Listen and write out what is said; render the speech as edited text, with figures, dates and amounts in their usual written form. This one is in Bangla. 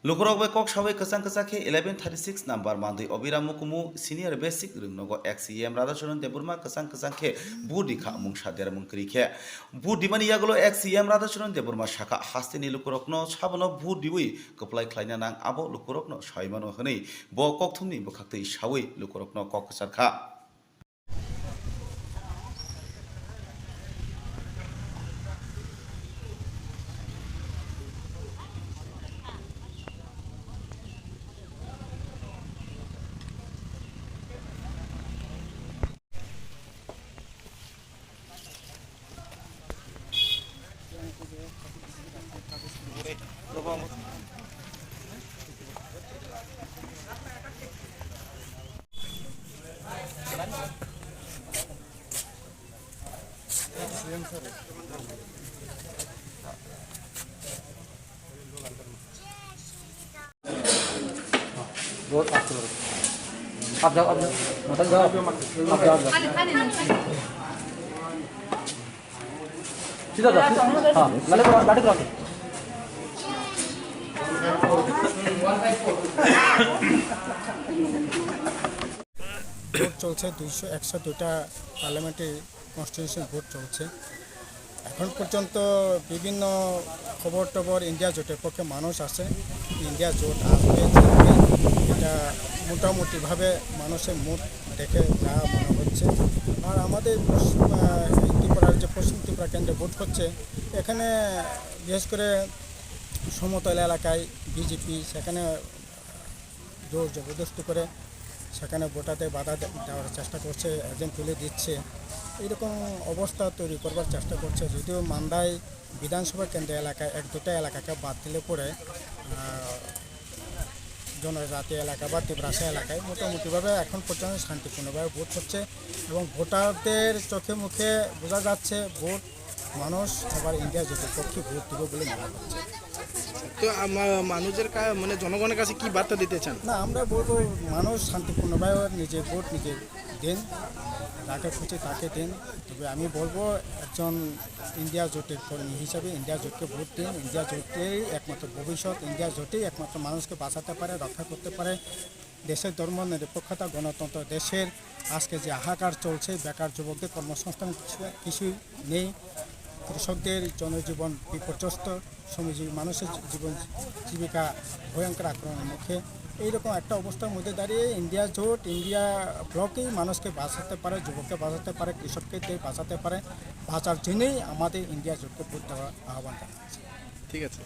Lukurok by Kok Shaway Kasankasake 1136 number Mandi Obira Mukumu senior basic Rimnogo XEM Radasharan de Burma Kasankasake Budika Mungsha der Munkrike Budimani Yagolo XEM Radasharan de Burma Shaka Hastini Lukurokno Shabano Budiwi Koplai Klainanang Abo Lukurokno Shaimano Honey Bo Koktumi Bokakti Shawi Lukurokno Kokasaka. बहुत आप चलो आप जाओ मतलब जाओ आप जाओ सीधा जाओ हाँ गाड़ी क्रॉस ভোট চলছে 102টা পার্লামেন্টারি কনস্টিটিউশন ভোট চলছে এখন পর্যন্ত বিভিন্ন খবর টবর ইন্ডিয়া জোটের পক্ষে মানুষ আছে ইন্ডিয়া জোট আসবে এটা মোটামুটিভাবে মানুষের মুড দেখে যা মনে হচ্ছে আর আমাদের ত্রিপুরার যে পশ্চিম ত্রিপুরা কেন্দ্রে ভোট হচ্ছে এখানে বিশেষ করে সমতল এলাকায় বিজেপি সেখানে জোর জবরদস্তি করে সেখানে ভোটাতে বাধা দেওয়ার চেষ্টা করছে এজেন্ট তুলে দিচ্ছে এইরকম অবস্থা তৈরি করবার চেষ্টা করছে যদিও মান্দাই বিধানসভা কেন্দ্র এলাকায় 1-2টা এলাকাকে বাদ দিলে পরে জনজাতি এলাকা বা ত্রিপুরাসা এলাকায় মোটামুটিভাবে এখন পর্যন্ত শান্তিপূর্ণভাবে ভোট হচ্ছে এবং ভোটারদের চোখে মুখে বোঝা যাচ্ছে ভোট মানুষ আবার ইন্ডিয়া জোটের পক্ষে ভোট দেবে বলে মনে হচ্ছে। তো মানুষের মানে জনগণের কাছে কি বার্তা দিতে চান? না আমরা বলবো মানুষ শান্তিপূর্ণভাবে নিজের ভোট নিজে দেন যাকে খুঁজে তাকে দেন তবে আমি বলবো একজন ইন্ডিয়া জোটের কর্মী হিসাবে ইন্ডিয়া জোটকে ভোট দিন ইন্ডিয়া জোটেই একমাত্র ভবিষ্যৎ ইন্ডিয়া জোটেই একমাত্র মানুষকে বাঁচাতে পারে রক্ষা করতে পারে দেশের ধর্ম নিরপেক্ষতা গণতন্ত্র দেশের আজকে যে হাহাকার চলছে বেকার যুবকদের কর্মসংস্থান কিছুই নেই কৃষকদের জনজীবন বিপর্যস্ত শ্রমজীবী মানুষের জীবন জীবিকা ভয়ঙ্কর আক্রমণের মুখে এইরকম একটা অবস্থার মধ্যে দাঁড়িয়ে ইন্ডিয়া জোট ইন্ডিয়া ব্লকেই মানুষকে বাঁচাতে পারে যুবককে বাঁচাতে পারে কৃষককে বাঁচাতে পারে বাঁচার জন্যই আমাদের ইন্ডিয়া জোটকে ভোট দেওয়ার আহ্বান জানাচ্ছি। ঠিক আছে।